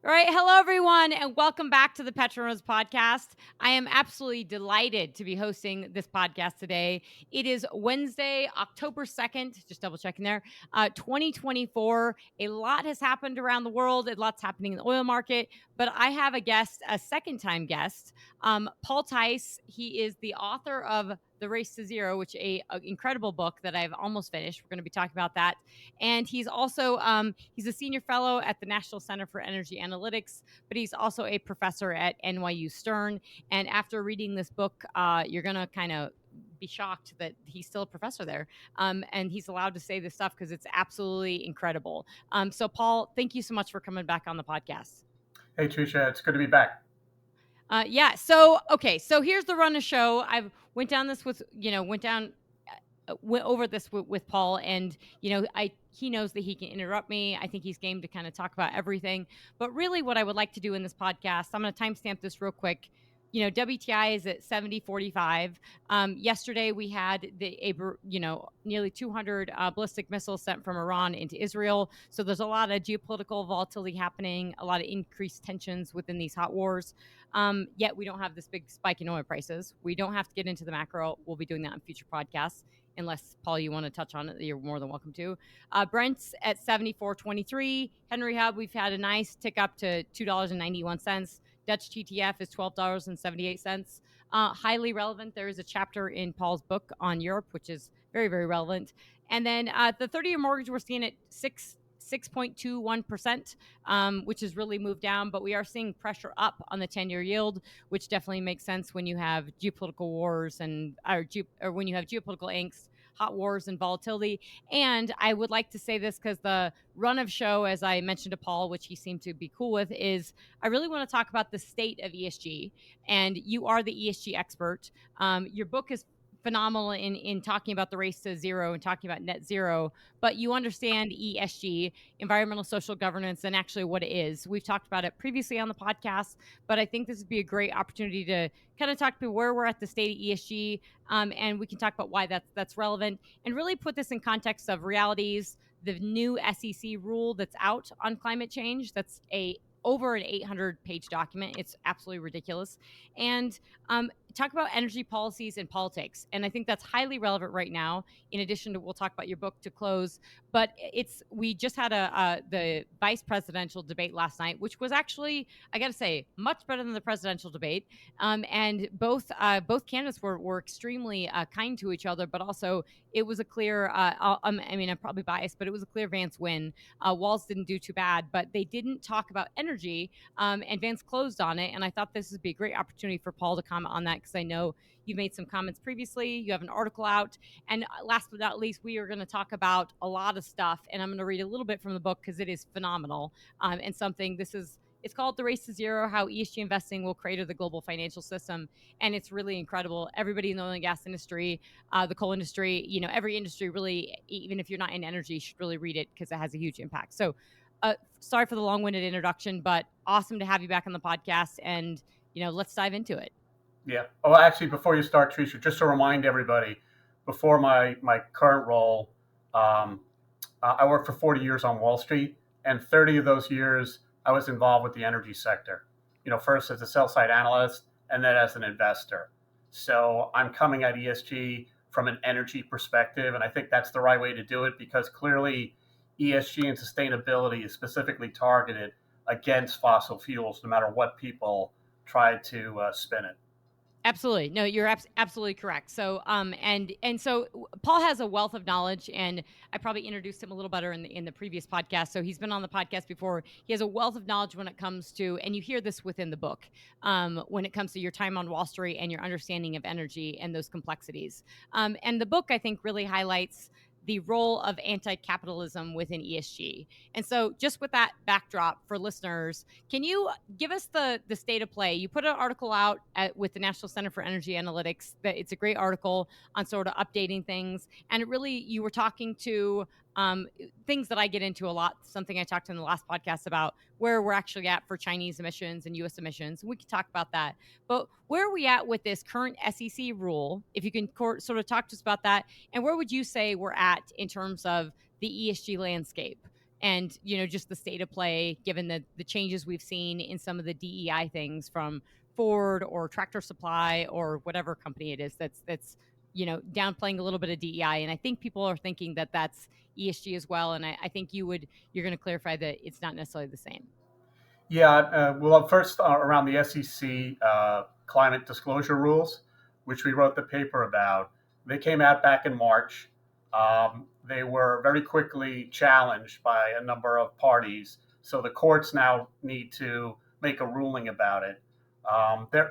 All right. Hello, everyone, and welcome back to the PetroNerds podcast. I am absolutely delighted to be hosting this podcast today. It is Wednesday, October 2nd, just double checking there, 2024. A lot has happened around the world. A lot's happening in the oil market, but I have a guest, a second time guest, Paul Tice. He is the author of The Race to Zero, which a incredible book that I've almost finished. We're going to be talking about that. And he's also he's a senior fellow at the National Center for Energy Analytics, but he's also a professor at NYU Stern. And after reading this book, you're gonna kind of be shocked that he's still a professor there, and he's allowed to say this stuff because it's absolutely incredible. So, Paul, thank you so much for coming back on the podcast. Hey, Trisha, it's good to be back. Yeah. So, okay. So here's the run of show. I've went down this with, went over this with Paul, and he knows that he can interrupt me. I think he's game to kind of talk about everything. But really, what I would like to do in this podcast, I'm going to timestamp this real quick. WTI is at 70.45. Yesterday, we had nearly 200 ballistic missiles sent from Iran into Israel. So there's a lot of geopolitical volatility happening, a lot of increased tensions within these hot wars. Yet we don't have this big spike in oil prices. We don't have to get into the macro. We'll be doing that in future podcasts. Unless, Paul, you want to touch on it, you're more than welcome to. Brent's at 74.23. Henry Hub, we've had a nice tick up to $2.91. Dutch TTF is $12.78. Highly relevant. There is a chapter in Paul's book on Europe, which is very, very relevant. And then the 30-year mortgage, we're seeing at 6.21%, which has really moved down, but we are seeing pressure up on the 10-year yield, which definitely makes sense when you have geopolitical wars or when you have geopolitical angst, hot wars, and volatility. And I would like to say this because the run of show, as I mentioned to Paul, which he seemed to be cool with, is I really want to talk about the state of ESG. And you are the ESG expert. Your book is phenomenal in talking about the race to zero and talking about net zero, but you understand ESG, environmental social governance, and actually what it is. We've talked about it previously on the podcast, but I think this would be a great opportunity to kind of talk about where we're at the state of ESG, and we can talk about why that's relevant and really put this in context of realities. The new SEC rule that's out on climate change, that's over an 800-page document. It's absolutely ridiculous. And talk about energy policies and politics. And I think that's highly relevant right now. In addition to, we'll talk about your book to close. But we just had the vice presidential debate last night, which was actually, I got to say, much better than the presidential debate. And both candidates were extremely kind to each other, but also it was a clear. I'm probably biased, but it was a clear Vance win. Walz didn't do too bad, but they didn't talk about energy, and Vance closed on it. And I thought this would be a great opportunity for Paul to comment on that because I know you made some comments previously. You have an article out. And last but not least, we are going to talk about a lot of stuff. And I'm going to read a little bit from the book because it is phenomenal, and something it's called The Race to Zero, How ESG Investing Will Crater the Global Financial System. And it's really incredible. Everybody in the oil and gas industry, the coal industry, every industry really, even if you're not in energy, should really read it because it has a huge impact. So sorry for the long-winded introduction, but awesome to have you back on the podcast. And, let's dive into it. Yeah. Oh, actually, before you start, Trisha, just to remind everybody, before my current role, I worked for 40 years on Wall Street, and 30 of those years I was involved with the energy sector. First as a sell-side analyst, and then as an investor. So I'm coming at ESG from an energy perspective, and I think that's the right way to do it because clearly ESG and sustainability is specifically targeted against fossil fuels, no matter what people try to spin it. Absolutely. No, you're absolutely correct. So, and so Paul has a wealth of knowledge, and I probably introduced him a little better in the previous podcast. So he's been on the podcast before. He has a wealth of knowledge when it comes to, and you hear this within the book, when it comes to your time on Wall Street and your understanding of energy and those complexities. And the book, I think, really highlights the role of anti-capitalism within ESG. And so just with that backdrop for listeners, can you give us the state of play? You put an article out with the National Center for Energy Analytics. That it's a great article on sort of updating things. And it really, you were talking to things that I get into a lot, something I talked in the last podcast about where we're actually at for Chinese emissions and US emissions. We can talk about that. But where are we at with this current SEC rule? If you can sort of talk to us about that. And where would you say we're at in terms of the ESG landscape? and just the state of play, given the changes we've seen in some of the DEI things from Ford or Tractor Supply or whatever company it is that's downplaying a little bit of DEI. And I think people are thinking that that's ESG as well. And I think you're going to clarify that it's not necessarily the same. Yeah, well, first around the SEC climate disclosure rules, which we wrote the paper about, they came out back in March. They were very quickly challenged by a number of parties, so the courts now need to make a ruling about it.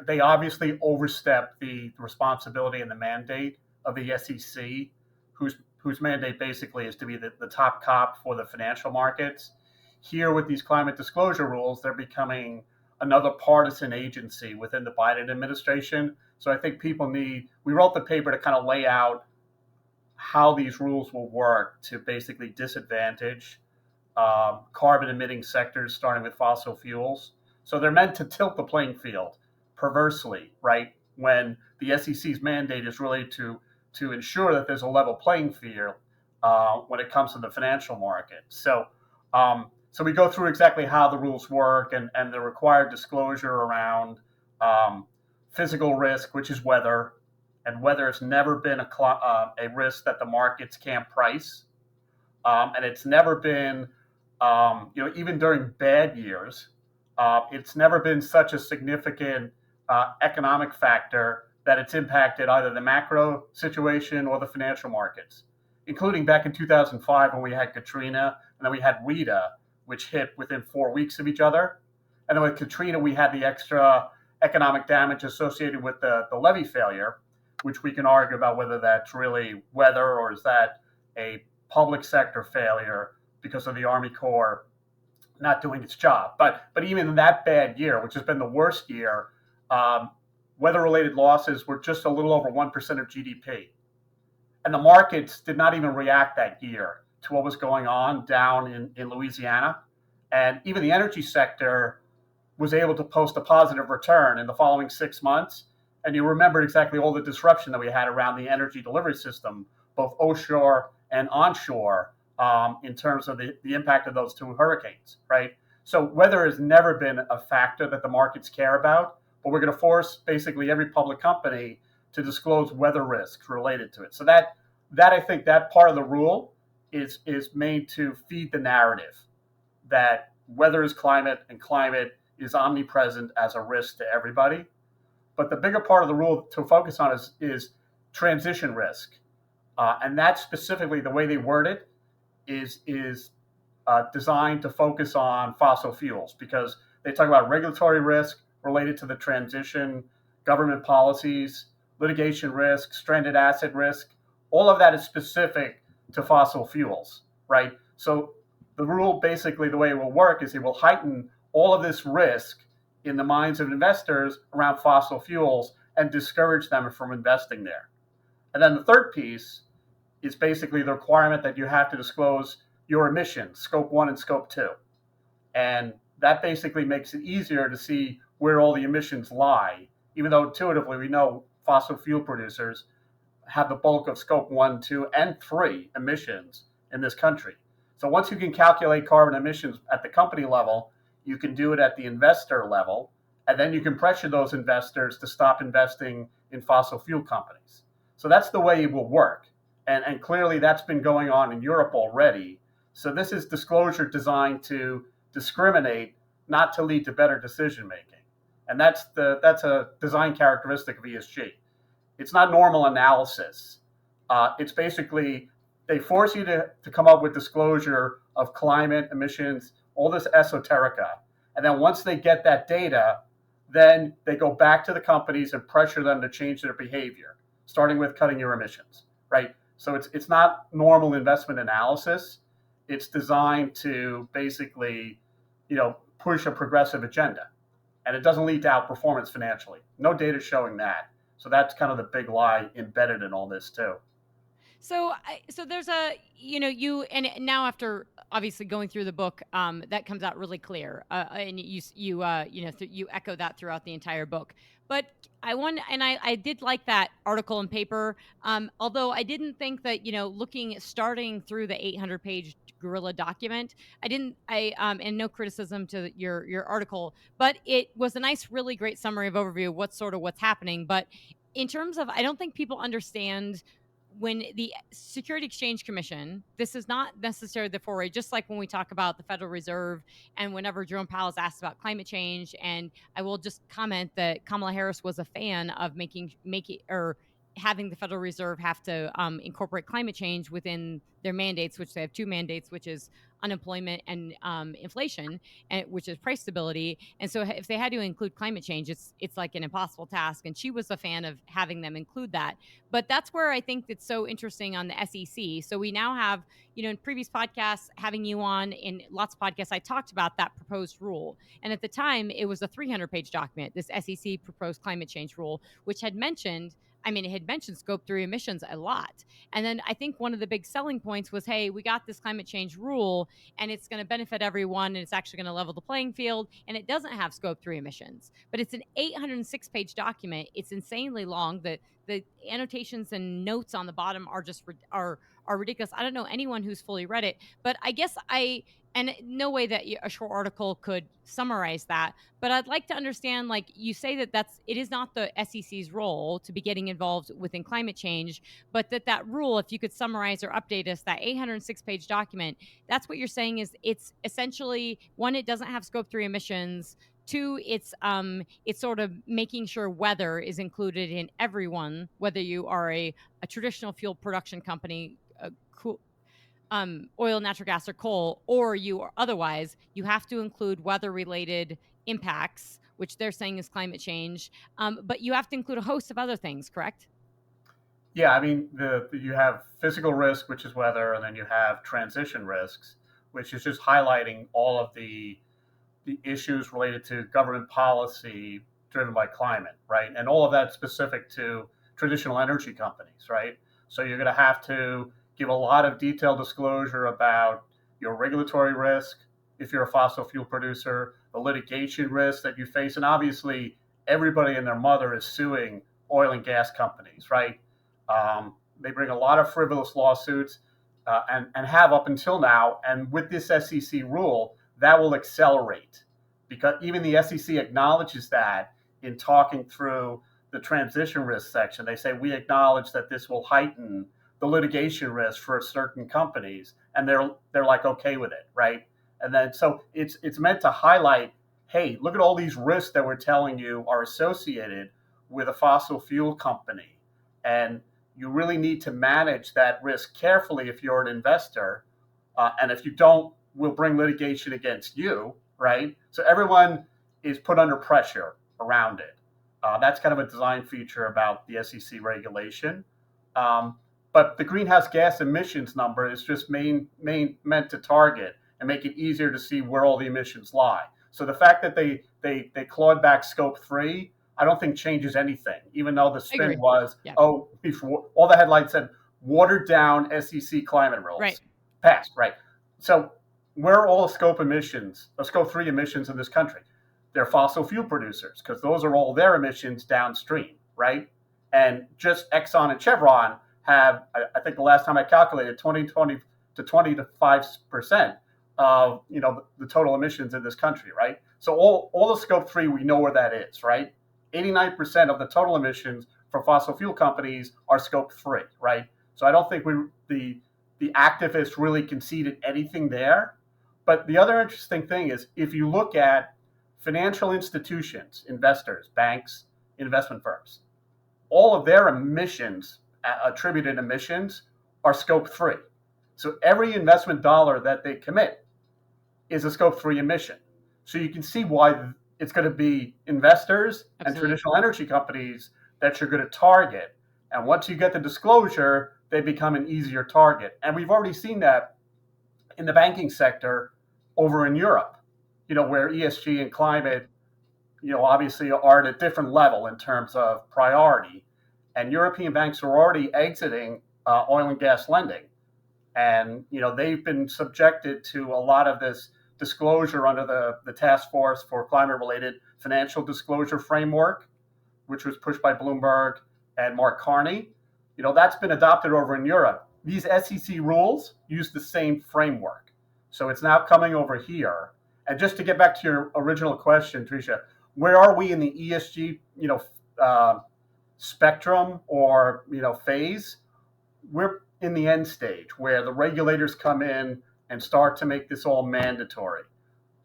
They obviously overstepped the responsibility and the mandate of the SEC, whose mandate basically is to be the top cop for the financial markets. Here, with these climate disclosure rules, they're becoming another partisan agency within the Biden administration. So I think we wrote the paper to kind of lay out how these rules will work to basically disadvantage carbon emitting sectors, starting with fossil fuels. So they're meant to tilt the playing field perversely, right? When the SEC's mandate is really to ensure that there's a level playing field when it comes to the financial market. So we go through exactly how the rules work and the required disclosure around physical risk, which is weather, and weather has never been a risk that the markets can't price. And it's never been, even during bad years, it's never been such a significant economic factor that it's impacted either the macro situation or the financial markets, including back in 2005 when we had Katrina and then we had Rita, which hit within 4 weeks of each other. And then with Katrina, we had the extra economic damage associated with the levee failure, which we can argue about whether that's really weather or is that a public sector failure because of the Army Corps not doing its job. But even in that bad year, which has been the worst year, weather-related losses were just a little over 1% of GDP. And the markets did not even react that year to what was going on down in Louisiana. And even the energy sector was able to post a positive return in the following 6 months. And you remember exactly all the disruption that we had around the energy delivery system, both offshore and onshore, in terms of the impact of those two hurricanes, right? So weather has never been a factor that the markets care about, but we're going to force basically every public company to disclose weather risks related to it. So that I think that part of the rule is made to feed the narrative that weather is climate and climate is omnipresent as a risk to everybody. But the bigger part of the rule to focus on is transition risk. And that's specifically the way they word it is designed to focus on fossil fuels because they talk about regulatory risk related to the transition, government policies, litigation risk, stranded asset risk. All of that is specific to fossil fuels, right? So the rule basically the way it will work is it will heighten all of this risk in the minds of investors around fossil fuels and discourage them from investing there. And then the third piece is basically the requirement that you have to disclose your emissions, scope 1 and scope 2. And that basically makes it easier to see where all the emissions lie, even though intuitively we know fossil fuel producers have the bulk of scope 1, 2, and 3 emissions in this country. So once you can calculate carbon emissions at the company level, you can do it at the investor level, and then you can pressure those investors to stop investing in fossil fuel companies. So that's the way it will work. And clearly that's been going on in Europe already. So this is disclosure designed to discriminate, not to lead to better decision making. And that's a design characteristic of ESG. It's not normal analysis. It's basically, they force you to come up with disclosure of climate emissions, all this esoterica. And then once they get that data, then they go back to the companies and pressure them to change their behavior, starting with cutting your emissions, right? So it's not normal investment analysis. It's designed to basically, push a progressive agenda. And it doesn't lead to outperformance financially. No data showing that. So that's kind of the big lie embedded in all this too. So there's you and now after obviously going through the book, that comes out really clear, and you echo that throughout the entire book. But I did like that article and paper, although I didn't think that starting through the 800-page guerrilla document. And no criticism to your article, but it was a nice, really great summary of overview of what's happening. But in terms of, I don't think people understand when the Security Exchange Commission, this is not necessarily the foray, just like when we talk about the Federal Reserve and whenever Jerome Powell is asked about climate change. And I will just comment that Kamala Harris was a fan of making or having the Federal Reserve have to incorporate climate change within their mandates, which they have two mandates, which is unemployment and inflation, and which is price stability. And so if they had to include climate change, it's like an impossible task. And she was a fan of having them include that. But that's where I think it's so interesting on the SEC. So we now have, in previous podcasts, having you on, in lots of podcasts, I talked about that proposed rule. And at the time, it was a 300-page document, this SEC proposed climate change rule, which had mentioned scope 3 emissions a lot. And then I think one of the big selling points was, hey, we got this climate change rule and it's going to benefit everyone and it's actually going to level the playing field, and it doesn't have scope 3 emissions. But it's an 806-page document. It's insanely long. The annotations and notes on the bottom are just are ridiculous. I don't know anyone who's fully read it, but I guess and no way that a short article could summarize that. But I'd like to understand, like you say, it is not the SEC's role to be getting involved within climate change, but that rule, if you could summarize or update us, that 806-page document, that's what you're saying is it's essentially, one, it doesn't have scope 3 emissions. Two, it's sort of making sure weather is included in everyone, whether you are a traditional fuel production company, oil, natural gas, or coal, or otherwise, you have to include weather-related impacts, which they're saying is climate change. But you have to include a host of other things, correct? Yeah, I mean, you have physical risk, which is weather, and then you have transition risks, which is just highlighting all of the issues related to government policy driven by climate, right? And all of that specific to traditional energy companies, right? So you're going to have to give a lot of detailed disclosure about your regulatory risk if you're a fossil fuel producer, the litigation risk that you face, and obviously everybody and their mother is suing oil and gas companies, right? They bring a lot of frivolous lawsuits and have up until now. And with this SEC rule, that will accelerate, because even the SEC acknowledges that in talking through the transition risk section. They say, we acknowledge that this will heighten the litigation risk for certain companies, and they're like okay with it, right? And then so it's meant to highlight, hey, look at all these risks that we're telling you are associated with a fossil fuel company, and you really need to manage that risk carefully if you're an investor, and if you don't, we'll bring litigation against you, right? So everyone is put under pressure around it. That's kind of a design feature about the SEC regulation. But the greenhouse gas emissions number is just meant to target and make it easier to see where all the emissions lie. So the fact that they clawed back scope 3, I don't think changes anything, even though the spin was, before all the headlines said watered down SEC climate rules. Right. Passed, right. So where are all the scope 3 emissions in this country? They're fossil fuel producers, because those are all their emissions downstream, right? And just Exxon and Chevron have, I think the last time I calculated, 25% of the total emissions in this country, right? So all the scope 3, we know where that is, right? 89% of the total emissions from fossil fuel companies are scope 3, right? So I don't think the activists really conceded anything there. But the other interesting thing is, if you look at financial institutions, investors, banks, investment firms, all of their emissions, attributed emissions, are scope 3. So every investment dollar that they commit is a scope 3 emission. So you can see why it's going to be investors and traditional energy companies that you're going to target. And once you get the disclosure, they become an easier target. And we've already seen that in the banking sector over in Europe, where ESG and climate, obviously are at a different level in terms of priority. And European banks are already exiting oil and gas lending. And, they've been subjected to a lot of this disclosure under the Task Force for Climate-Related Financial Disclosure Framework, which was pushed by Bloomberg and Mark Carney. That's been adopted over in Europe. These SEC rules use the same framework. So it's now coming over here. And just to get back to your original question, Trisha, where are we in the ESG, spectrum or phase? We're in the end stage where the regulators come in and start to make this all mandatory.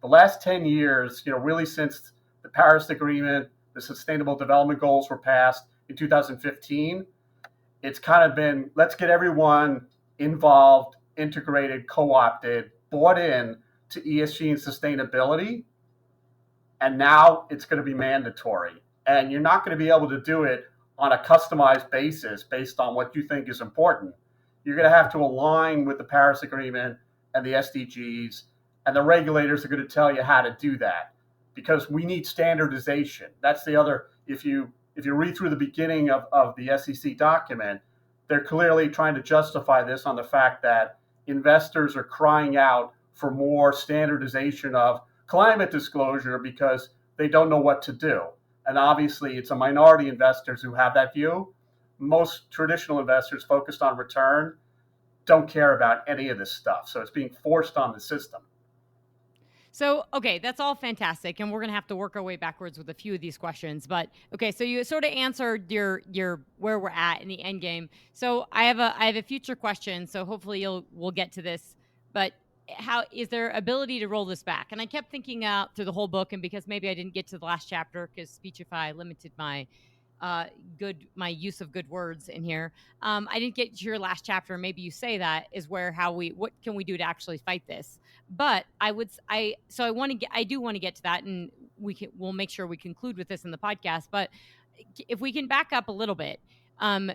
The last 10 years, really since the Paris Agreement, the Sustainable Development Goals were passed in 2015, it's kind of been let's get everyone involved, integrated, co-opted, bought in to ESG and sustainability. And now it's going to be mandatory. And you're not going to be able to do it on a customized basis based on what you think is important. You're going to have to align with the Paris Agreement and the SDGs, and the regulators are going to tell you how to do that because we need standardization. That's the other, if you read through the beginning of the SEC document, they're clearly trying to justify this on the fact that investors are crying out for more standardization of climate disclosure because they don't know what to do. And obviously, it's a minority investors who have that view. Most traditional investors focused on return don't care about any of this stuff. So it's being forced on the system. So, okay, that's all fantastic. And we're going to have to work our way backwards with a few of these questions. But okay, so you sort of answered your where we're at in the end game. So I have a future question. So hopefully we'll get to this. But how is there ability to roll this back? And I kept thinking out through the whole book, and because maybe I didn't get to the last chapter because Speechify limited my use of good words in here. I didn't get to your last chapter. Maybe you say that is where what can we do to actually fight this? But I do want to get to that, and we'll make sure we conclude with this in the podcast. But if we can back up a little bit.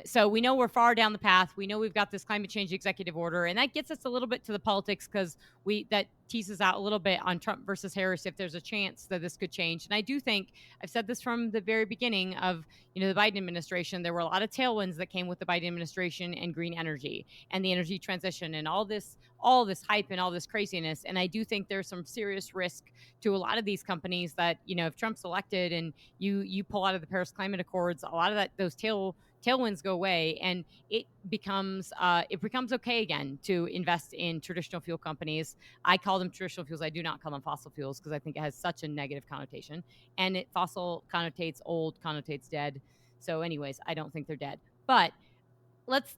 So we know we're far down the path. We know we've got this climate change executive order, and that gets us a little bit to the politics because that teases out a little bit on Trump versus Harris if there's a chance that this could change. And I do think I've said this from the very beginning of the Biden administration. There were a lot of tailwinds that came with the Biden administration and green energy and the energy transition and all this hype and all this craziness. And I do think there's some serious risk to a lot of these companies that if Trump's elected and you pull out of the Paris Climate Accords, a lot of those tailwinds go away, and it becomes okay again to invest in traditional fuel companies. I call them traditional fuels. I do not call them fossil fuels because I think it has such a negative connotation. And fossil connotates old, connotates dead. So anyways, I don't think they're dead. But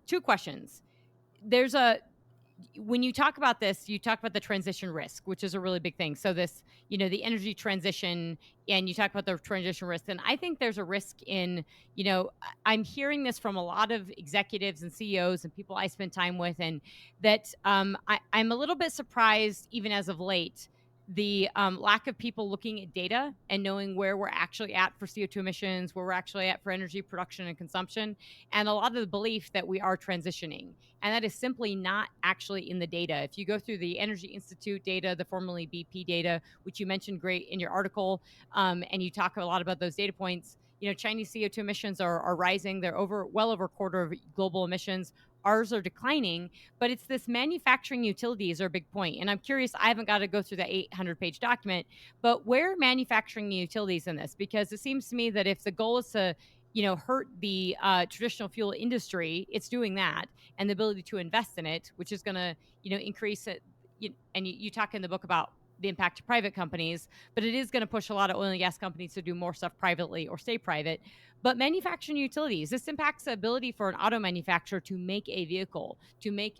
two questions. When you talk about this, you talk about the transition risk, which is a really big thing. So this, the energy transition, and you talk about the transition risk. And I think there's a risk in, I'm hearing this from a lot of executives and CEOs and people I spend time with, and that I'm a little bit surprised, even as of late, the lack of people looking at data and knowing where we're actually at for CO2 emissions, where we're actually at for energy production and consumption, and a lot of the belief that we are transitioning. And that is simply not actually in the data. If you go through the Energy Institute data, the formerly BP data, which you mentioned great in your article, and you talk a lot about those data points, Chinese CO2 emissions are rising. They're well over a quarter of global emissions. Ours are declining, but it's this manufacturing utilities are a big point. And I'm curious, I haven't got to go through the 800-page document, but where are manufacturing utilities in this? Because it seems to me that if the goal is to hurt the traditional fuel industry, it's doing that, and the ability to invest in it, which is going to, increase it. And you talk in the book about the impact to private companies, but it is going to push a lot of oil and gas companies to do more stuff privately or stay private. But manufacturing utilities, this impacts the ability for an auto manufacturer to make a vehicle, to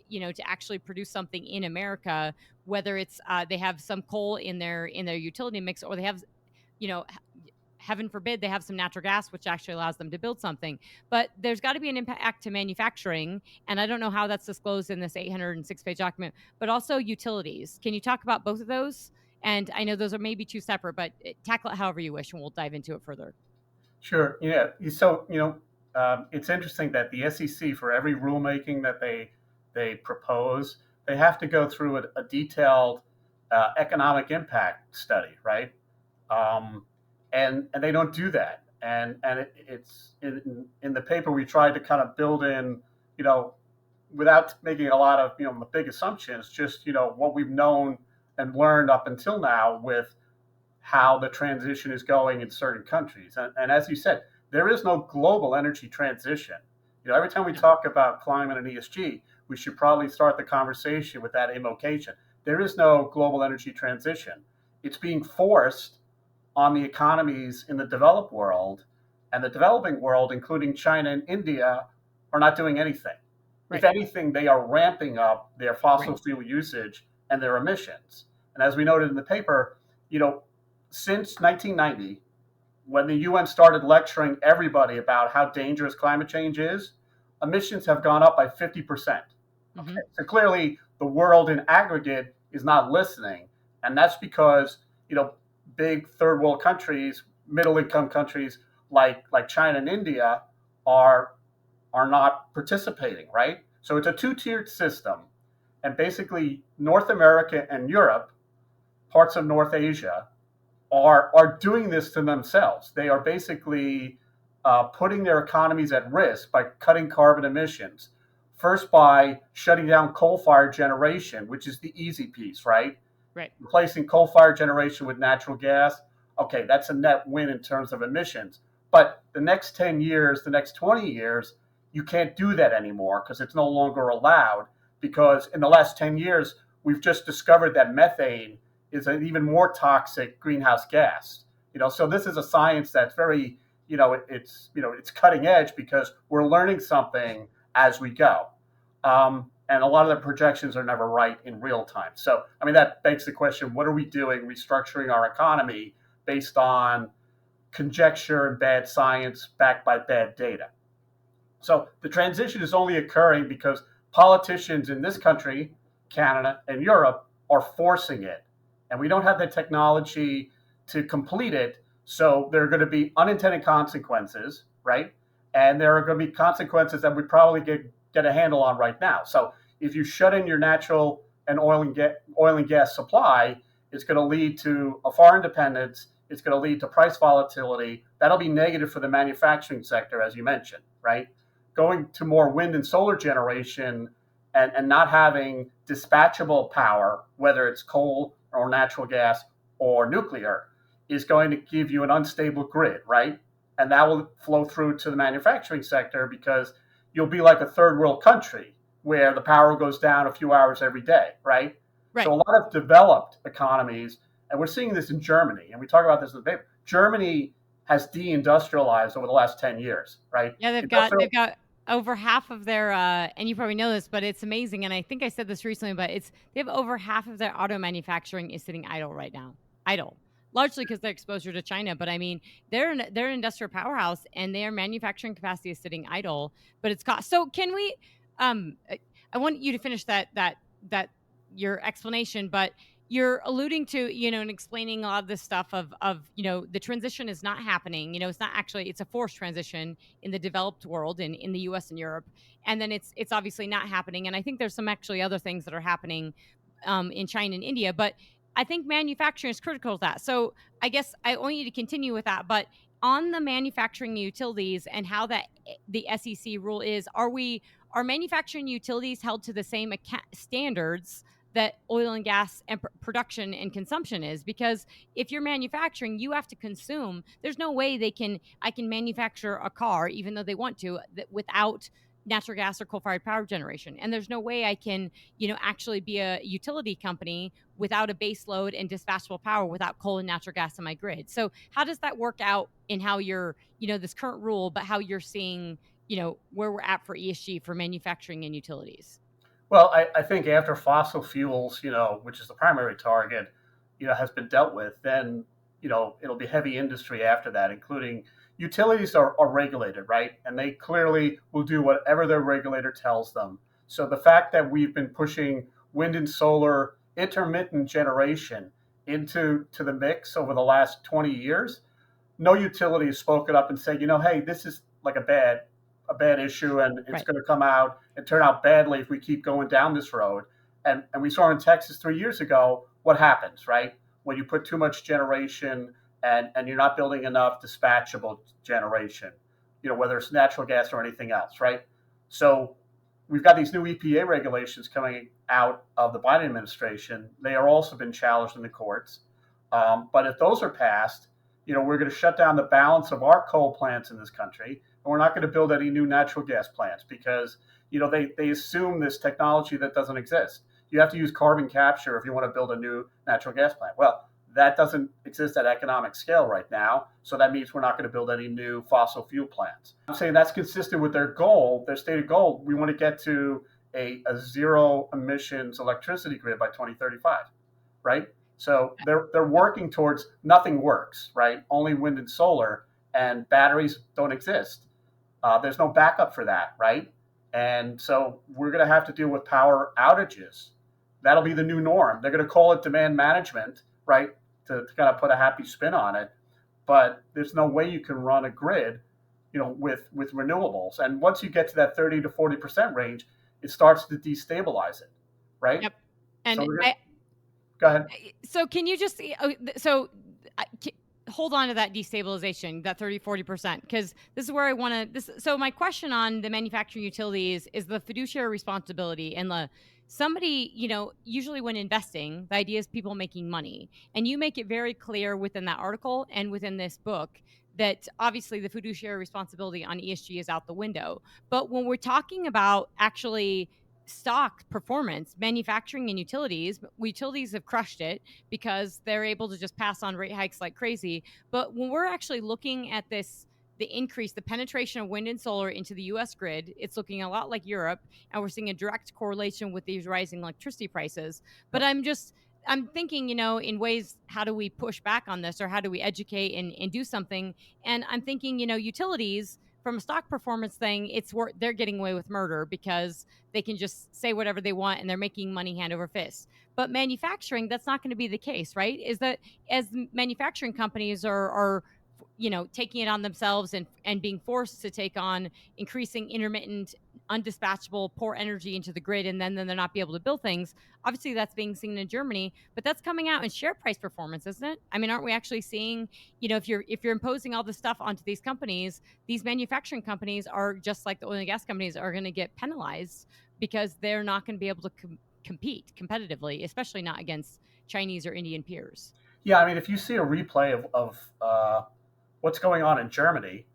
actually produce something in America, whether it's they have some coal in their utility mix, or they have, heaven forbid, they have some natural gas, which actually allows them to build something. But there's got to be an impact to manufacturing. And I don't know how that's disclosed in this 806-page document, but also utilities. Can you talk about both of those? And I know those are maybe two separate, but tackle it however you wish, and we'll dive into it further. Sure. Yeah. So, it's interesting that the SEC, for every rulemaking that they propose, they have to go through a detailed economic impact study, right? And they don't do that. And it's in the paper we tried to kind of build in, without making a lot of big assumptions, just what we've known and learned up until now with how the transition is going in certain countries. And as you said, there is no global energy transition. Every time we talk about climate and ESG, we should probably start the conversation with that invocation. there is no global energy transition. It's being forced on the economies in the developed world, and the developing world, including China and India, are not doing anything. If Right. anything, they are ramping up their fossil Right. fuel usage and their emissions. And as we noted in the paper, since 1990, when the UN started lecturing everybody about how dangerous climate change is, emissions have gone up by 50%. Okay, Hmm. so clearly the world in aggregate is not listening, and that's because big third world countries, middle income countries like China and India are not participating, right? So it's a two-tiered system, and basically North America and Europe, parts of North Asia, are doing this to themselves. They are basically putting their economies at risk by cutting carbon emissions. First, by shutting down coal-fired generation, which is the easy piece, right? Right. Replacing coal-fired generation with natural gas. Okay, that's a net win in terms of emissions. But the next 10 years, the next 20 years, you can't do that anymore because it's no longer allowed. Because in the last 10 years, we've just discovered that methane is an even more toxic greenhouse gas. So this is a science that's very, it's cutting edge because we're learning something as we go. And a lot of the projections are never right in real time. So, I mean, that begs the question, what are we doing restructuring our economy based on conjecture and bad science backed by bad data? So the transition is only occurring because politicians in this country, Canada, and Europe are forcing it. And we don't have the technology to complete it. So there are going to be unintended consequences, right? And there are going to be consequences that we probably get a handle on right now. So if you shut in your natural and oil and gas supply, it's going to lead to a foreign dependence. It's going to lead to price volatility. That'll be negative for the manufacturing sector, as you mentioned, right? Going to more wind and solar generation and not having dispatchable power, whether it's coal or natural gas or nuclear, is going to give you an unstable grid, right? And that will flow through to the manufacturing sector because you'll be like a third world country where the power goes down a few hours every day, right? So Right. a lot of developed economies, and we're seeing this in Germany, and we talk about this in the paper. Germany has deindustrialized over the last 10 years, right? Yeah, they've got over half of their and you probably know this, but it's amazing. And I think I said this recently, but they have over half of their auto manufacturing is sitting idle right now. Idle. Largely because their exposure to China. But I mean, they're an industrial powerhouse and their manufacturing capacity is sitting idle, but it's cost. So can we I want you to finish that your explanation, but you're alluding to, and explaining a lot of this stuff of, the transition is not happening. It's not actually, it's a forced transition in the developed world in the US and Europe. And then it's obviously not happening. And I think there's some actually other things that are happening in China and India, but I think manufacturing is critical to that. So I guess I want you to continue with that, but on the manufacturing utilities and how that the SEC rule is, are manufacturing utilities held to the same standards that oil and gas and production and consumption is? Because if you're manufacturing, you have to consume. There's no way I can manufacture a car, even though they want to, without natural gas or coal-fired power generation. And there's no way I can, actually be a utility company without a base load and dispatchable power, without coal and natural gas in my grid. So how does that work out in how you're, this current rule, but how you're seeing, where we're at for ESG for manufacturing and utilities? Well, I think after fossil fuels, which is the primary target, has been dealt with, then, it'll be heavy industry after that, including utilities are regulated, right? And they clearly will do whatever their regulator tells them. So the fact that we've been pushing wind and solar intermittent generation into the mix over the last 20 years, no utility has spoken up and said, hey, this is like a bad issue, and it's Right. going to come out and turn out badly if we keep going down this road. And we saw in Texas 3 years ago what happens, right? When you put too much generation and you're not building enough dispatchable generation, whether it's natural gas or anything else, right? So we've got these new EPA regulations coming out of the Biden administration. They are also been challenged in the courts. But if those are passed, we're going to shut down the balance of our coal plants in this country, and we're not going to build any new natural gas plants because they assume this technology that doesn't exist. You have to use carbon capture if you want to build a new natural gas plant. Well, that doesn't exist at economic scale right now. So that means we're not going to build any new fossil fuel plants. I'm saying that's consistent with their goal, their stated goal. We want to get to a zero emissions electricity grid by 2035, right? So they're working towards nothing works, right? Only wind and solar, and batteries don't exist. There's no backup for that, right? And so we're going to have to deal with power outages. That'll be the new norm. They're going to call it demand management, right? To kind of put a happy spin on it. But there's no way you can run a grid, with renewables. And once you get to that 30 to 40% range, it starts to destabilize it, right? Yep. And So go ahead. so can you just hold on to that destabilization, that 30-40%, because this is where I want to so my question on the manufacturing utilities is the fiduciary responsibility and somebody, usually when investing, the idea is people making money, and you make it very clear within that article and within this book that obviously the fiduciary responsibility on ESG is out the window. But when we're talking about actually stock performance, manufacturing and utilities have crushed it because they're able to just pass on rate hikes like crazy. But when we're actually looking at the penetration of wind and solar into the US grid, it's looking a lot like Europe, and we're seeing a direct correlation with these rising electricity prices. But I'm thinking, in ways, how do we push back on this, or how do we educate and do something? And I'm thinking, utilities from a stock performance thing, they're getting away with murder because they can just say whatever they want and they're making money hand over fist. But manufacturing, that's not going to be the case, right? Is that as manufacturing companies are taking it on themselves and being forced to take on increasing intermittent, undispatchable, poor energy into the grid, and then they're not be able to build things. Obviously, that's being seen in Germany, but that's coming out in share price performance, isn't it? I mean, aren't we actually seeing, if you're imposing all this stuff onto these companies, these manufacturing companies are just like the oil and gas companies are going to get penalized because they're not going to be able to compete competitively, especially not against Chinese or Indian peers. Yeah, I mean, if you see a replay of what's going on in Germany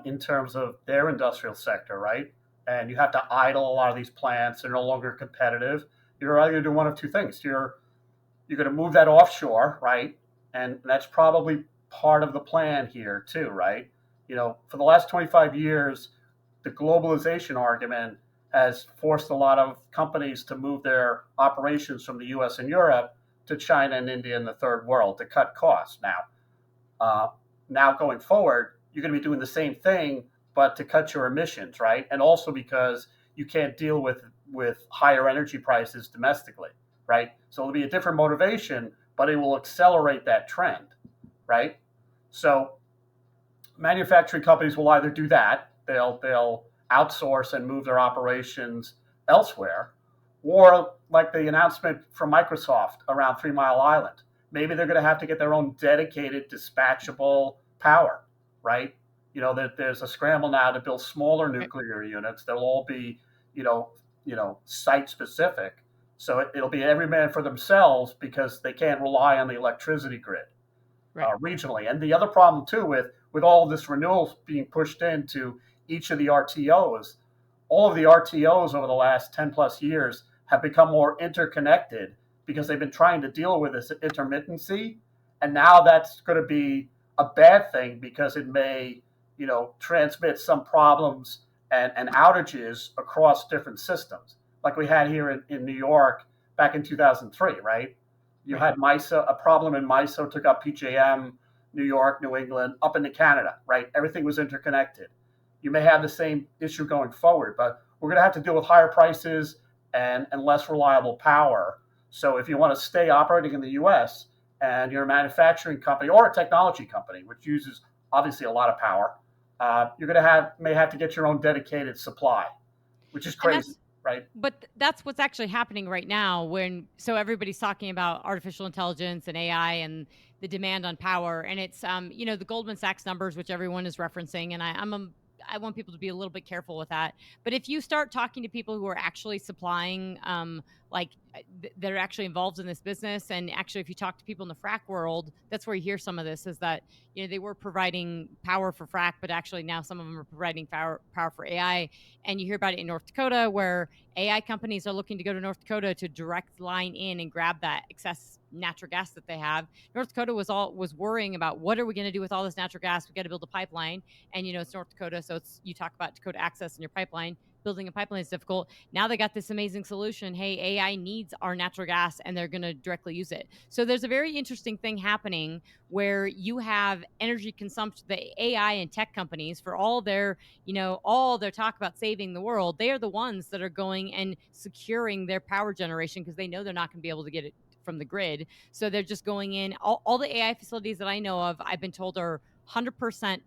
in terms of their industrial sector, right? And you have to idle a lot of these plants; they're no longer competitive. You're either going to do one of two things. You're going to move that offshore, right? And that's probably part of the plan here too, right? For the last 25 years, the globalization argument has forced a lot of companies to move their operations from the US and Europe to China and India and the third world to cut costs. Now going forward, you're going to be doing the same thing, but to cut your emissions, right? And also because you can't deal with higher energy prices domestically, right? So it'll be a different motivation, but it will accelerate that trend, right? So manufacturing companies will either do that, they'll outsource and move their operations elsewhere, or like the announcement from Microsoft around 3 Mile Island, maybe they're going to have to get their own dedicated dispatchable power, right? There's a scramble now to build smaller nuclear units. They'll all be, site specific. So it'll be every man for themselves because they can't rely on the electricity grid regionally. And the other problem too with all of this renewables being pushed into each of the RTOs, all of the RTOs over the last 10 plus years have become more interconnected because they've been trying to deal with this intermittency. And now that's going to be a bad thing because it may, transmit some problems and outages across different systems. Like we had here in New York back in 2003, right? You had MISO, a problem in MISO took up PJM, New York, New England, up into Canada, right? Everything was interconnected. You may have the same issue going forward, but we're going to have to deal with higher prices and less reliable power. So if you want to stay operating in the US and you're a manufacturing company or a technology company, which uses obviously a lot of power, you're going to may have to get your own dedicated supply, which is crazy. Right. But that's what's actually happening right now so everybody's talking about artificial intelligence and AI and the demand on power. And it's, the Goldman Sachs numbers, which everyone is referencing. And I want people to be a little bit careful with that. But if you start talking to people who are actually supplying like that are actually involved in this business. And actually, if you talk to people in the frac world, that's where you hear some of this, is that, they were providing power for frac, but actually now some of them are providing power for AI. And you hear about it in North Dakota, where AI companies are looking to go to North Dakota to direct line in and grab that excess natural gas that they have. North Dakota was worrying about, what are we going to do with all this natural gas? We got to build a pipeline. And it's North Dakota, so you talk about Dakota Access and your pipeline. Building a pipeline is difficult. Now they got this amazing solution. Hey, AI needs our natural gas, and they're going to directly use it. So there's a very interesting thing happening where you have energy consumption. The AI and tech companies, for all their talk about saving the world, they are the ones that are going and securing their power generation, because they know they're not going to be able to get it from the grid. So they're just going in. All the AI facilities that I know of, I've been told, are 100%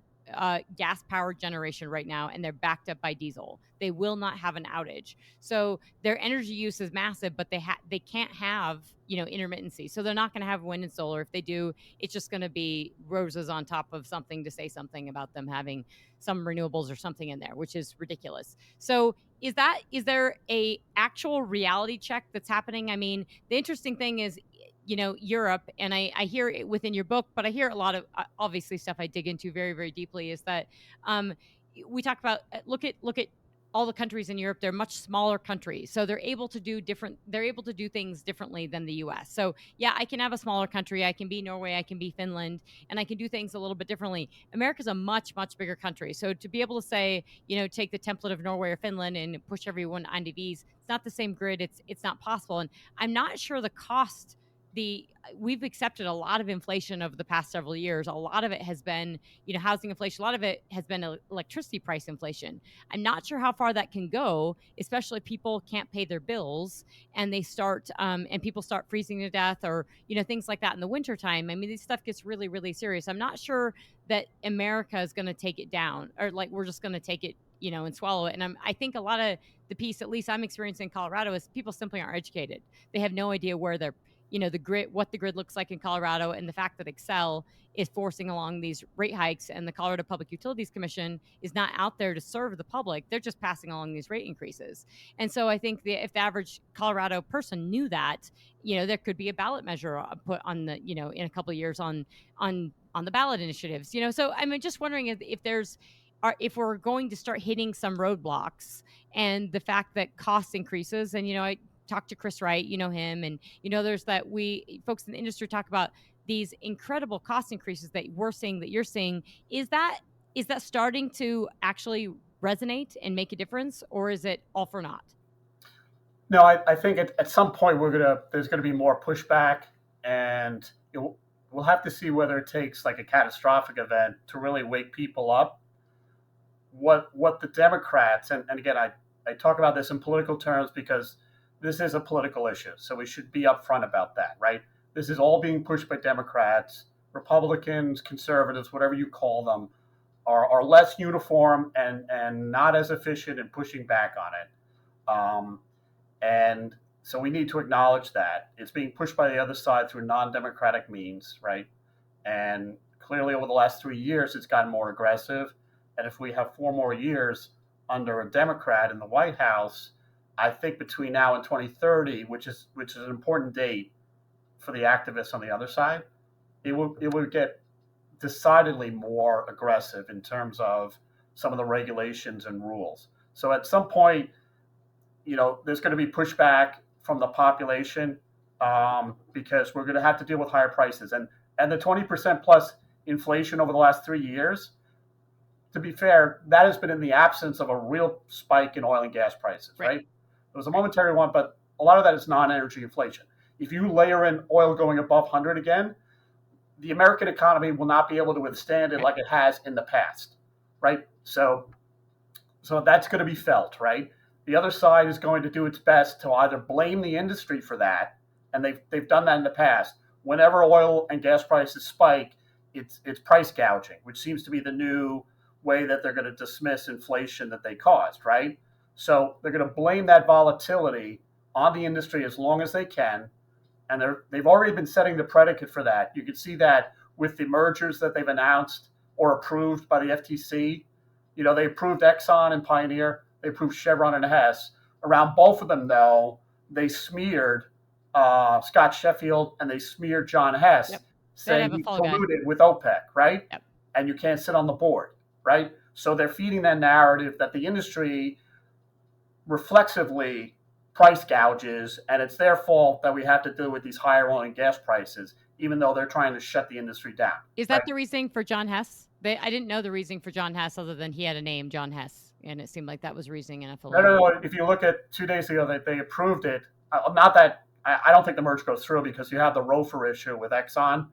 gas power generation right now, and they're backed up by diesel. They will not have an outage. So their energy use is massive, but they can't have intermittency. So they're not going to have wind and solar. If they do, it's just going to be roses on top of something to say something about them having some renewables or something in there, which is ridiculous. So is there a actual reality check that's happening? I mean, the interesting thing is, Europe, and I hear it within your book, but I hear a lot of obviously stuff I dig into very, very deeply, is that we talk about, look at all the countries in Europe. They're much smaller countries, so they're able to do things differently than the US. So yeah, I can have a smaller country, I can be Norway, I can be Finland, and I can do things a little bit differently. America's a much, much bigger country. So to be able to say, take the template of Norway or Finland and push everyone onto these, it's not the same grid. It's not possible. And I'm not sure the cost, we've accepted a lot of inflation over the past several years. A lot of it has been, housing inflation. A lot of it has been electricity price inflation. I'm not sure how far that can go, especially if people can't pay their bills and they start, and people start freezing to death, or, things like that in the wintertime. I mean, this stuff gets really, really serious. I'm not sure that America is going to take it down, or like we're just going to take it, and swallow it. And I think a lot of the piece, at least I'm experiencing in Colorado, is people simply aren't educated. They have no idea where they're, the grid, what the grid looks like in Colorado, and the fact that Excel is forcing along these rate hikes, and the Colorado Public Utilities Commission is not out there to serve the public. They're just passing along these rate increases. And so I think if the average Colorado person knew that, there could be a ballot measure put on the, in a couple of years on the ballot initiatives. So I'm just wondering if we're going to start hitting some roadblocks, and the fact that cost increases. And I talked to Chris Wright, him, and there's that folks in the industry talk about these incredible cost increases that we're seeing, that you're seeing. Is that starting to actually resonate and make a difference, or is it all for naught? No, I think at some point there's gonna be more pushback, and we'll have to see whether it takes like a catastrophic event to really wake people up. What the Democrats, and again, I talk about this in political terms because this is a political issue, so we should be upfront about that, right? This is all being pushed by Democrats. Republicans, conservatives, whatever you call them, are less uniform and not as efficient in pushing back on it. And so we need to acknowledge that it's being pushed by the other side through non-democratic means, right? And clearly over the last 3 years, it's gotten more aggressive. And if we have 4 more years under a Democrat in the White House, I think between now and 2030, which is an important date for the activists on the other side, it will get decidedly more aggressive in terms of some of the regulations and rules. So at some point, there's going to be pushback from the population, because we're going to have to deal with higher prices, and the 20% plus inflation over the last 3 years. To be fair, that has been in the absence of a real spike in oil and gas prices, right? It was a momentary one, but a lot of that is non-energy inflation. If you layer in oil going above 100 again, the American economy will not be able to withstand it like it has in the past, right? So that's going to be felt, right? The other side is going to do its best to either blame the industry for that, and they've done that in the past. Whenever oil and gas prices spike, it's price gouging, which seems to be the new way that they're going to dismiss inflation that they caused, right? So they're going to blame that volatility on the industry as long as they can, and they've already been setting the predicate for that. You can see that with the mergers that they've announced or approved by the FTC. They approved Exxon and Pioneer. They approved Chevron and Hess. Around both of them, though, they smeared Scott Sheffield and they smeared John Hess, Yep. That saying have a he fall guy. colluded with OPEC, right? Yep. And you can't sit on the board, right? So they're feeding that narrative that the industry reflexively price gouges, and it's their fault that we have to deal with these higher oil and gas prices, even though they're trying to shut the industry down. Is Right? that the reasoning for John Hess? I didn't know the reasoning for John Hess other than he had a name, John Hess, and it seemed like that was reasoning enough No, alone. no, no. If you look at 2 days ago, they approved it. Not that I don't think the merge goes through because you have the ROFR issue with Exxon.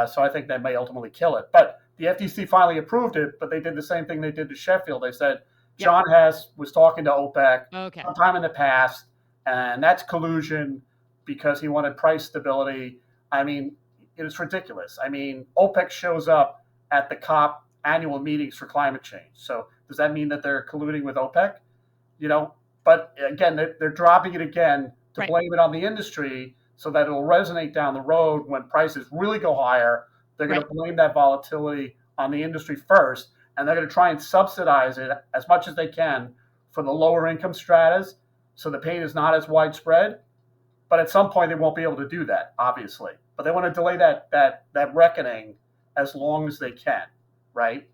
So I think that may ultimately kill it. But the FTC finally approved it, but they did the same thing they did to Sheffield. They said Yep. John Hess was talking to OPEC Okay. sometime in the past, and that's collusion because he wanted price stability. I mean, it's ridiculous. I mean, OPEC shows up at the COP annual meetings for climate change. So does that mean that they're colluding with OPEC? You know, but again, they're dropping it again to Right. blame it on the industry so that it'll resonate down the road when prices really go higher. They're going Right. to blame that volatility on the industry first, and they're going to try and subsidize it as much as they can for the lower income stratas so the pain is not as widespread. But at some point, they won't be able to do that, obviously. But they want to delay that reckoning as long as they can, right?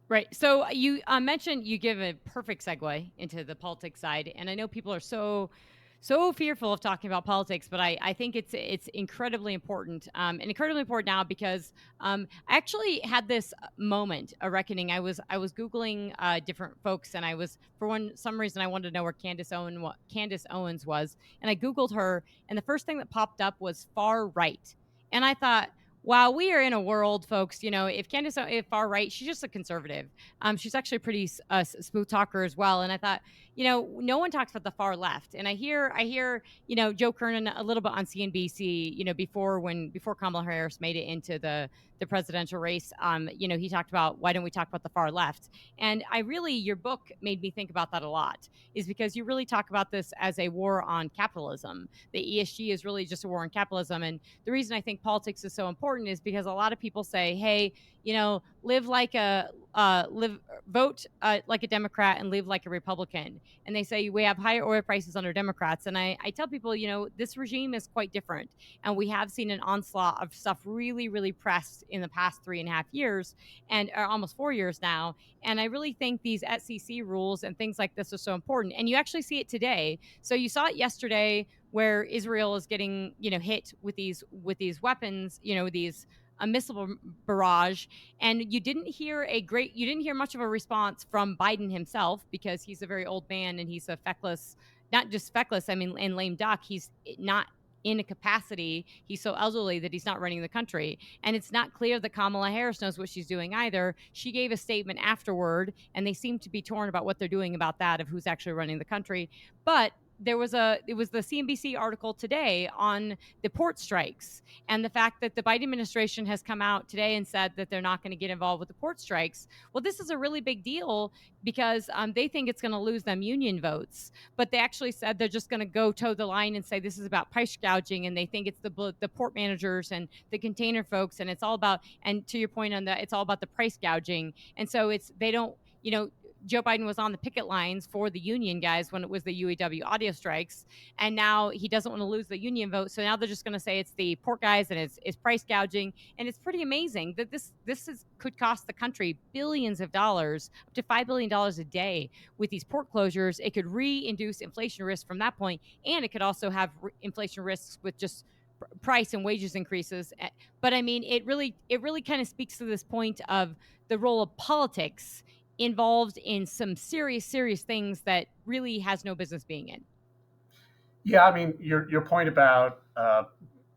Right. So you mentioned you give a perfect segue into the politics side, and I know people are so fearful of talking about politics, but I think it's incredibly important, and incredibly important now because I actually had this moment, a reckoning. I was googling different folks, and I was some reason I wanted to know where Candace Owens was, and I googled her, and the first thing that popped up was far right, and I thought, wow, we are in a world, folks. If far right, she's just a conservative. She's actually a pretty smooth talker as well. And I thought, no one talks about the far left. And I hear, Joe Kernan a little bit on CNBC, before Kamala Harris made it into the presidential race. He talked about why don't we talk about the far left? And your book made me think about that a lot, is because you really talk about this as a war on capitalism. The ESG is really just a war on capitalism. And the reason I think politics is so important is because a lot of people say, hey, live like vote like a Democrat and live like a Republican. And they say we have higher oil prices under Democrats. And I tell people, this regime is quite different. And we have seen an onslaught of stuff really, really pressed in the past 3.5 years and almost 4 years now. And I really think these SEC rules and things like this are so important. And you actually see it today. So you saw it yesterday where Israel is getting, hit with these weapons, these a missile barrage, and you didn't hear much of a response from Biden himself because he's a very old man and he's a feckless, not just feckless, I mean, and lame duck. He's not in a capacity. He's so elderly that he's not running the country. And it's not clear that Kamala Harris knows what she's doing either. She gave a statement afterward, and they seem to be torn about what they're doing about that, of who's actually running the country. But it was the CNBC article today on the port strikes and the fact that the Biden administration has come out today and said that they're not going to get involved with the port strikes. Well, this is a really big deal because they think it's going to lose them union votes, but they actually said they're just going to go toe the line and say this is about price gouging, and they think it's the port managers and the container folks, and it's all about, and to your point on that, it's all about the price gouging. And so they don't, Joe Biden was on the picket lines for the union guys when it was the UAW audio strikes, and now he doesn't want to lose the union vote. So now they're just going to say it's the port guys and it's price gouging, and it's pretty amazing that this could cost the country billions of dollars, up to $5 billion a day with these port closures. It could reinduce inflation risk from that point, and it could also have inflation risks with just price and wages increases. But I mean, it really kind of speaks to this point of the role of politics involved in some serious things that really has no business being in. Yeah, I mean, your point about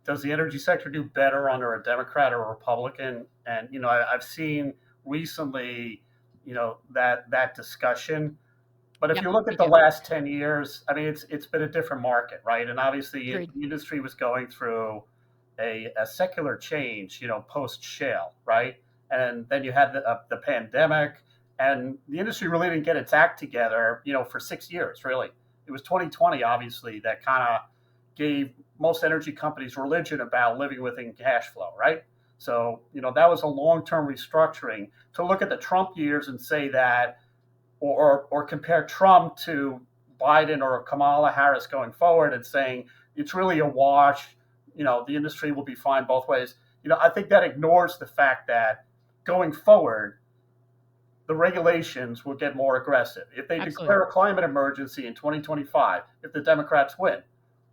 does the energy sector do better under a Democrat or a Republican? And I've seen recently, that discussion. But if Yep, you look me at the too. last 10 years, I mean, it's been a different market, right? And obviously, Agreed. the industry was going through a secular change, post shale, right? And then you had the pandemic, and the industry really didn't get its act together, for 6 years, really. It was 2020, obviously, that kind of gave most energy companies religion about living within cash flow, right? So, that was a long-term restructuring. To look at the Trump years and say that, or compare Trump to Biden or Kamala Harris going forward and saying it's really a wash. The industry will be fine both ways. I think that ignores the fact that going forward, the regulations will get more aggressive. If they Absolutely. declare a climate emergency in 2025, if the Democrats win,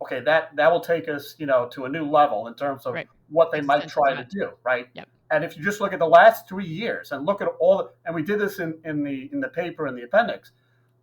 okay, that will take us, to a new level in terms of Right. what they might Existential try to threat. do, right? Yep. And if you just look at the last 3 years and look at and we did this in the paper in the appendix,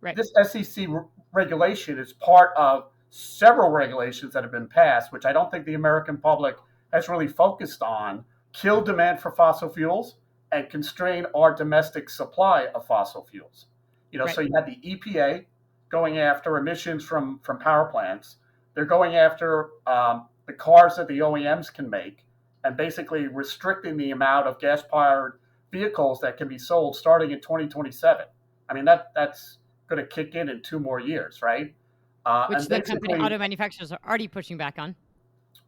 Right. this SEC regulation is part of several regulations that have been passed, which I don't think the American public has really focused on, kill demand for fossil fuels and constrain our domestic supply of fossil fuels. Right. So you had the EPA going after emissions from power plants. They're going after the cars that the OEMs can make and basically restricting the amount of gas powered vehicles that can be sold starting in 2027. I mean, that's going to kick in 2 more years, right? Which And the company basically, auto manufacturers are already pushing back on.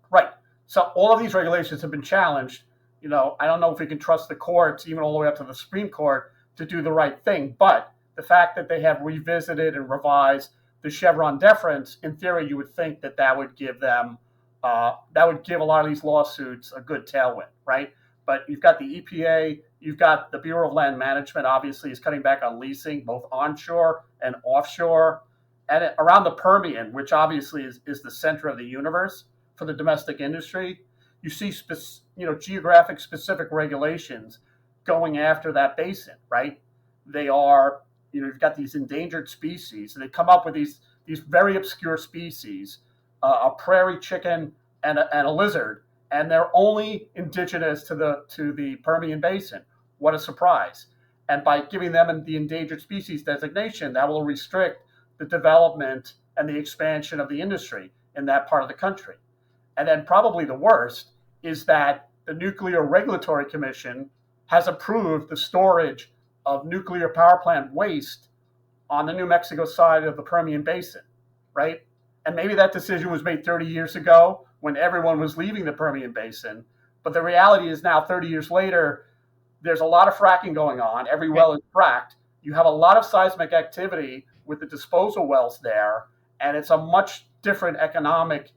right. So all of these regulations have been challenged. I don't know if we can trust the courts, even all the way up to the Supreme Court, to do the right thing. But the fact that they have revisited and revised the Chevron deference, in theory, you would think that would give them, that would give a lot of these lawsuits a good tailwind, right? But you've got the EPA, you've got the Bureau of Land Management, obviously, is cutting back on leasing, both onshore and offshore, and around the Permian, which obviously is the center of the universe for the domestic industry. You see, geographic specific regulations going after that basin, right? They are, you've got these endangered species, and they come up with these very obscure species, a prairie chicken and a lizard, and they're only indigenous to the Permian Basin. What a surprise! And by giving them the endangered species designation, that will restrict the development and the expansion of the industry in that part of the country. And then probably the worst is that the Nuclear Regulatory Commission has approved the storage of nuclear power plant waste on the New Mexico side of the Permian Basin, right? And maybe that decision was made 30 years ago when everyone was leaving the Permian Basin. But the reality is now, 30 years later, there's a lot of fracking going on. Every Right. well is fracked. You have a lot of seismic activity with the disposal wells there, and it's a much different economic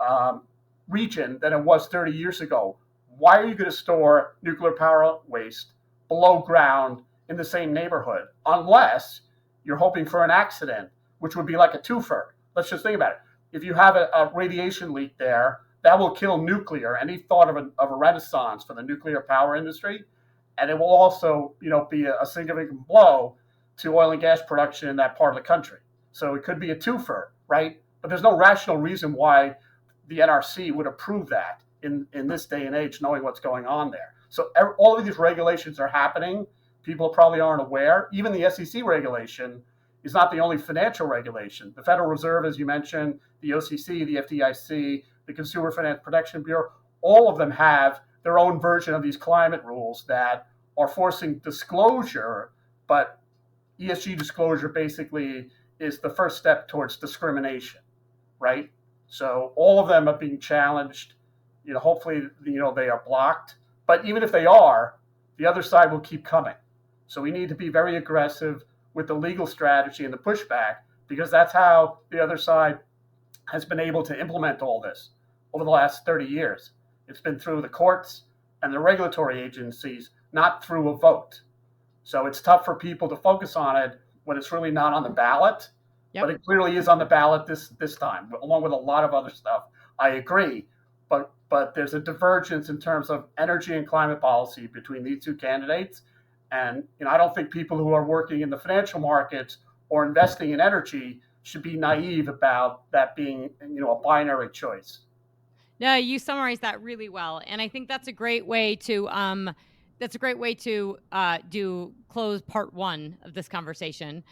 um, region than it was 30 years ago. Why are you going to store nuclear power waste below ground in the same neighborhood unless you're hoping for an accident, which would be like a twofer? Let's just think about it. If you have a radiation leak there, that will kill nuclear. Any thought of a renaissance for the nuclear power industry, and it will also, be a significant blow to oil and gas production in that part of the country. So it could be a twofer, right? But there's no rational reason why the NRC would approve that in this day and age, knowing what's going on there. So all of these regulations are happening. People probably aren't aware. Even the SEC regulation is not the only financial regulation. The Federal Reserve, as you mentioned, the OCC, the FDIC, the Consumer Finance Protection Bureau, all of them have their own version of these climate rules that are forcing disclosure, but ESG disclosure basically is the first step towards discrimination, right? So all of them are being challenged. Hopefully, they are blocked. But even if they are, the other side will keep coming. So we need to be very aggressive with the legal strategy and the pushback, because that's how the other side has been able to implement all this over the last 30 years. It's been through the courts and the regulatory agencies, not through a vote. So it's tough for people to focus on it when it's really not on the ballot, but Yep. it clearly is on the ballot this time, along with a lot of other stuff. I agree, but there's a divergence in terms of energy and climate policy between these two candidates, and I don't think people who are working in the financial markets or investing in energy should be naive about that being a binary choice. No, you summarized that really well, and I think that's a great way to do close part one of this conversation.